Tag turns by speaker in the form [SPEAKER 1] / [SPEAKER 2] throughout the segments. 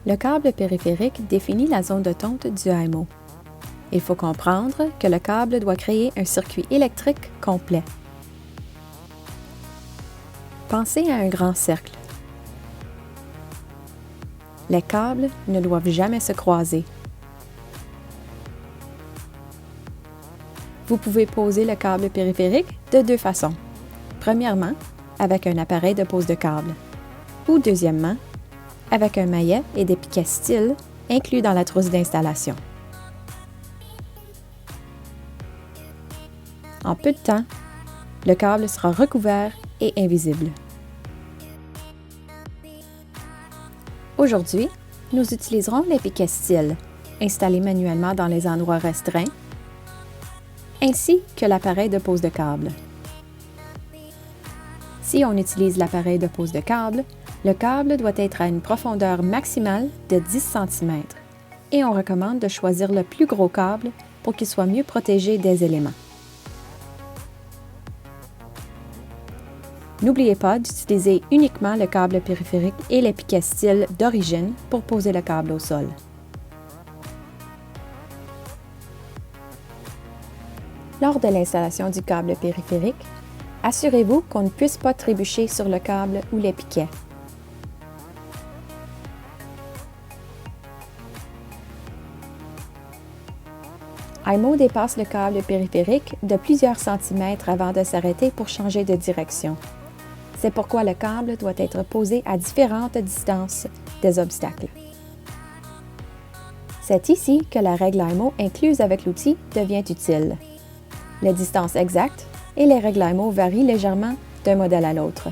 [SPEAKER 1] Le câble périphérique définit la zone de tonte du HMO. Il faut comprendre que le câble doit créer un circuit électrique complet. Pensez à un grand cercle. Les câbles ne doivent jamais se croiser. Vous pouvez poser le câble périphérique de deux façons. Premièrement, avec un appareil de pose de câble. Ou deuxièmement, avec un maillet et des piquets style inclus dans la trousse d'installation. En peu de temps, le câble sera recouvert et invisible. Aujourd'hui, nous utiliserons les piquets style, installés manuellement dans les endroits restreints, ainsi que l'appareil de pose de câble. Si on utilise l'appareil de pose de câble, le câble doit être à une profondeur maximale de 10 cm et on recommande de choisir le plus gros câble pour qu'il soit mieux protégé des éléments. N'oubliez pas d'utiliser uniquement le câble périphérique et les piquets style d'origine pour poser le câble au sol. Lors de l'installation du câble périphérique, assurez-vous qu'on ne puisse pas trébucher sur le câble ou les piquets. HMO dépasse le câble périphérique de plusieurs centimètres avant de s'arrêter pour changer de direction. C'est pourquoi le câble doit être posé à différentes distances des obstacles. C'est ici que la règle HMO incluse avec l'outil devient utile. Les distances exactes et les règles HMO varient légèrement d'un modèle à l'autre.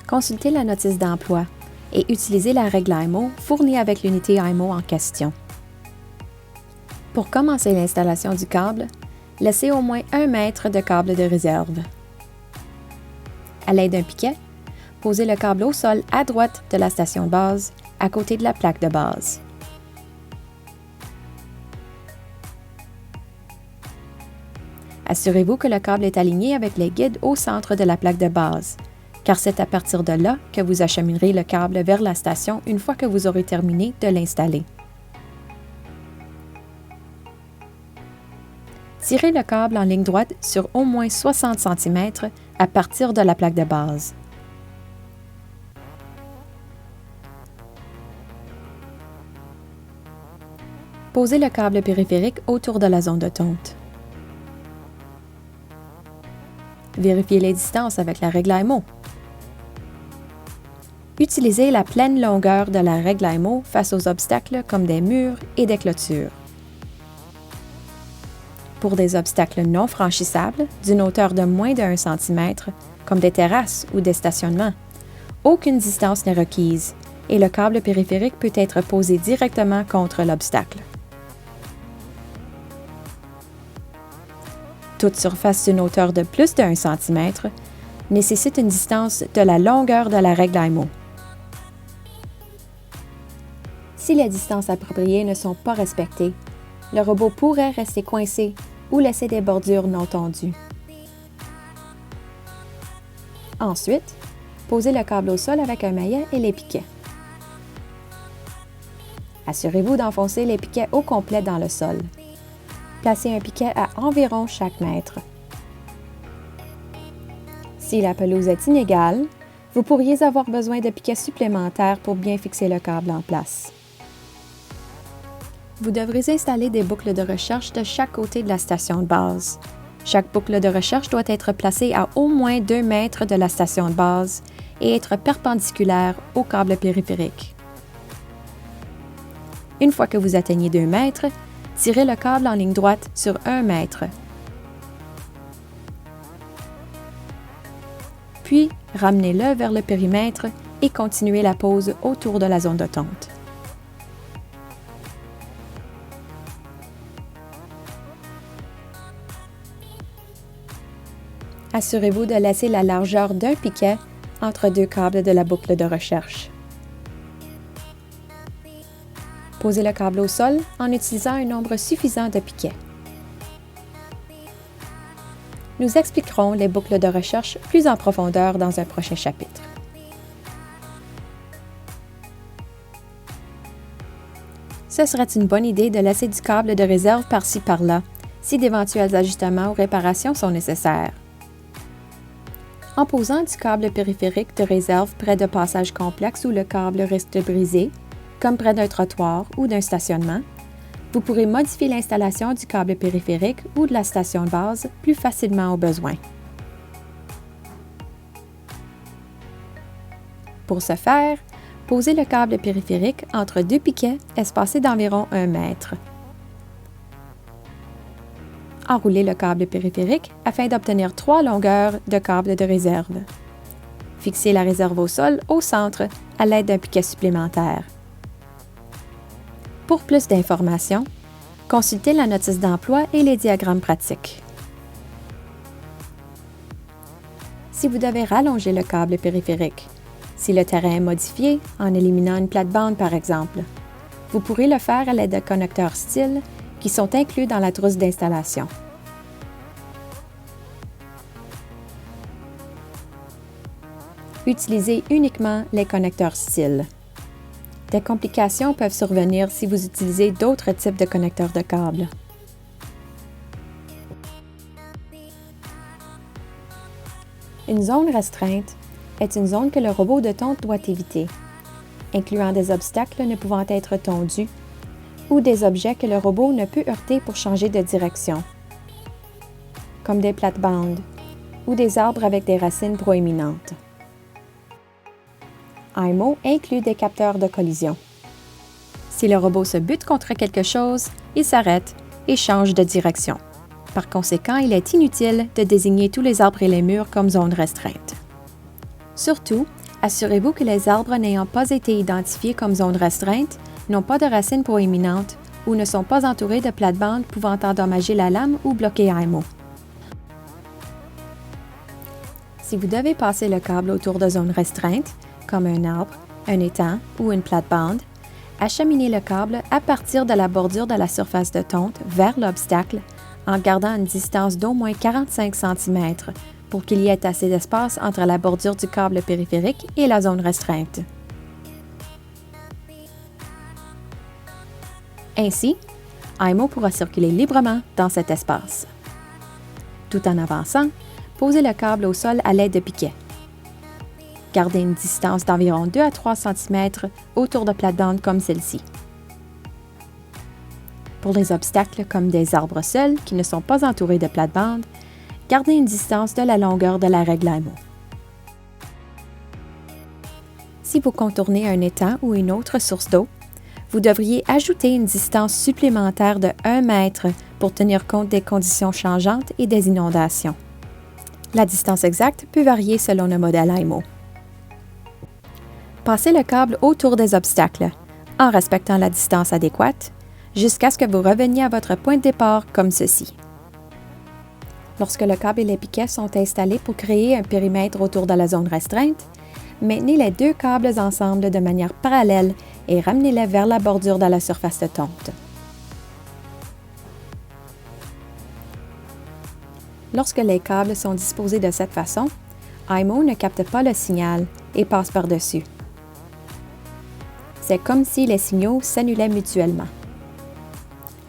[SPEAKER 1] Consultez la notice d'emploi et utilisez la règle HMO fournie avec l'unité HMO en question. Pour commencer l'installation du câble, laissez au moins 1 mètre de câble de réserve. À l'aide d'un piquet, posez le câble au sol à droite de la station de base, à côté de la plaque de base. Assurez-vous que le câble est aligné avec les guides au centre de la plaque de base, car c'est à partir de là que vous acheminerez le câble vers la station une fois que vous aurez terminé de l'installer. Tirez le câble en ligne droite sur au moins 60 cm à partir de la plaque de base. Posez le câble périphérique autour de la zone de tonte. Vérifiez les distances avec la règle HMO. Utilisez la pleine longueur de la règle HMO face aux obstacles comme des murs et des clôtures. Pour des obstacles non franchissables, d'une hauteur de moins de 1 cm, comme des terrasses ou des stationnements, aucune distance n'est requise et le câble périphérique peut être posé directement contre l'obstacle. Toute surface d'une hauteur de plus de 1 cm nécessite une distance de la longueur de la règle HMO. Si les distances appropriées ne sont pas respectées, le robot pourrait rester coincé ou laisser des bordures non tondues. Ensuite, posez le câble au sol avec un maillet et les piquets. Assurez-vous d'enfoncer les piquets au complet dans le sol. Placez un piquet à environ chaque mètre. Si la pelouse est inégale, vous pourriez avoir besoin de piquets supplémentaires pour bien fixer le câble en place. Vous devrez installer des boucles de recherche de chaque côté de la station de base. Chaque boucle de recherche doit être placée à au moins 2 mètres de la station de base et être perpendiculaire au câble périphérique. Une fois que vous atteignez 2 mètres, tirez le câble en ligne droite sur 1 mètre. Puis, ramenez-le vers le périmètre et continuez la pose autour de la zone de tonte. Assurez-vous de laisser la largeur d'un piquet entre 2 câbles de la boucle de recherche. Posez le câble au sol en utilisant un nombre suffisant de piquets. Nous expliquerons les boucles de recherche plus en profondeur dans un prochain chapitre. ce serait une bonne idée de laisser du câble de réserve par-ci par-là, si d'éventuels ajustements ou réparations sont nécessaires. En posant du câble périphérique de réserve près de passages complexes où le câble risque de briser, comme près d'un trottoir ou d'un stationnement, vous pourrez modifier l'installation du câble périphérique ou de la station de base plus facilement au besoin. Pour ce faire, posez le câble périphérique entre deux piquets espacés d'environ 1 mètre. Enroulez le câble périphérique afin d'obtenir 3 longueurs de câble de réserve. Fixez la réserve au sol au centre à l'aide d'un piquet supplémentaire. Pour plus d'informations, consultez la notice d'emploi et les diagrammes pratiques. Si vous devez rallonger le câble périphérique, si le terrain est modifié en éliminant une plate-bande par exemple, vous pourrez le faire à l'aide de connecteurs style qui sont inclus dans la trousse d'installation. Utilisez uniquement les connecteurs style. Des complications peuvent survenir si vous utilisez d'autres types de connecteurs de câbles. Une zone restreinte est une zone que le robot de tonte doit éviter, incluant des obstacles ne pouvant être tondus ou des objets que le robot ne peut heurter pour changer de direction, comme des plates-bandes ou des arbres avec des racines proéminentes. AIMO inclut des capteurs de collision. Si le robot se bute contre quelque chose, il s'arrête et change de direction. Par conséquent, il est inutile de désigner tous les arbres et les murs comme zone restreinte. Surtout, assurez-vous que les arbres n'ayant pas été identifiés comme zone restreinte n'ont pas de racines proéminentes ou ne sont pas entourés de plates-bandes pouvant endommager la lame ou bloquer AIMO. Si vous devez passer le câble autour de zones restreintes, comme un arbre, un étang ou une plate-bande, acheminez le câble à partir de la bordure de la surface de tonte vers l'obstacle en gardant une distance d'au moins 45 cm pour qu'il y ait assez d'espace entre la bordure du câble périphérique et la zone restreinte. Ainsi, AIMO pourra circuler librement dans cet espace. Tout en avançant, posez le câble au sol à l'aide de piquets. Gardez une distance d'environ 2 à 3 cm autour de plates-bandes comme celle-ci. Pour les obstacles comme des arbres seuls qui ne sont pas entourés de plates-bandes, gardez une distance de la longueur de la règle AIMO. Si vous contournez un étang ou une autre source d'eau, vous devriez ajouter une distance supplémentaire de 1 mètre pour tenir compte des conditions changeantes et des inondations. La distance exacte peut varier selon le modèle AIMO. Passez le câble autour des obstacles, en respectant la distance adéquate, jusqu'à ce que vous reveniez à votre point de départ comme ceci. Lorsque le câble et les piquets sont installés pour créer un périmètre autour de la zone restreinte, maintenez les 2 câbles ensemble de manière parallèle et ramenez-les vers la bordure de la surface de tonte. Lorsque les câbles sont disposés de cette façon, AIMO ne capte pas le signal et passe par-dessus. C'est comme si les signaux s'annulaient mutuellement.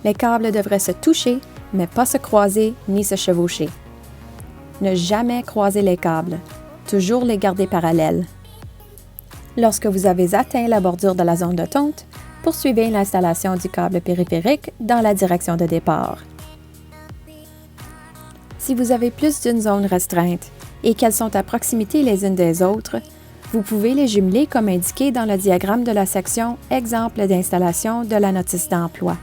[SPEAKER 1] Les câbles devraient se toucher, mais pas se croiser ni se chevaucher. Ne jamais croiser les câbles, toujours les garder parallèles. Lorsque vous avez atteint la bordure de la zone de tonte, poursuivez l'installation du câble périphérique dans la direction de départ. Si vous avez plus d'une zone restreinte et qu'elles sont à proximité les unes des autres, vous pouvez les jumeler comme indiqué dans le diagramme de la section « Exemple d'installation » de la notice d'emploi.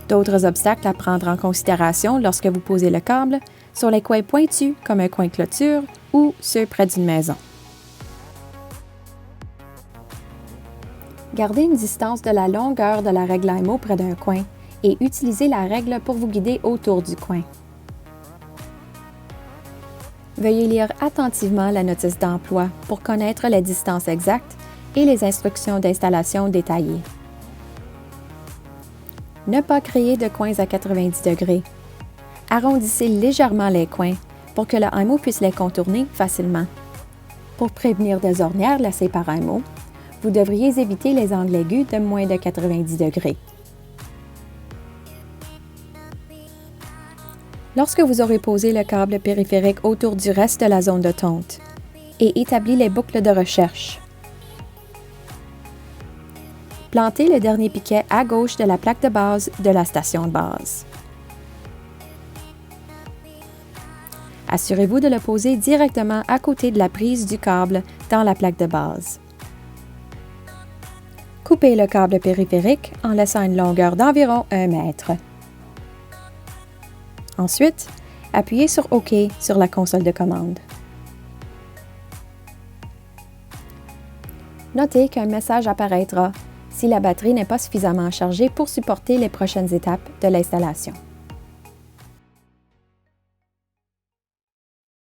[SPEAKER 1] D'autres obstacles à prendre en considération lorsque vous posez le câble sont les coins pointus comme un coin clôture ou ceux près d'une maison. Gardez une distance de la longueur de la règle AIMO près d'un coin et utilisez la règle pour vous guider autour du coin. Veuillez lire attentivement la notice d'emploi pour connaître les distances exactes et les instructions d'installation détaillées. Ne pas créer de coins à 90 degrés. Arrondissez légèrement les coins pour que le AIMO puisse les contourner facilement. Pour prévenir des ornières laissées par AIMO, Vous devriez éviter les angles aigus de moins de 90 degrés. Lorsque vous aurez posé le câble périphérique autour du reste de la zone de tonte et établi les boucles de recherche, plantez le dernier piquet à gauche de la plaque de base de la station de base. Assurez-vous de le poser directement à côté de la prise du câble dans la plaque de base. Coupez le câble périphérique en laissant une longueur d'environ 1 mètre. Ensuite, appuyez sur OK sur la console de commande. Notez qu'un message apparaîtra si la batterie n'est pas suffisamment chargée pour supporter les prochaines étapes de l'installation.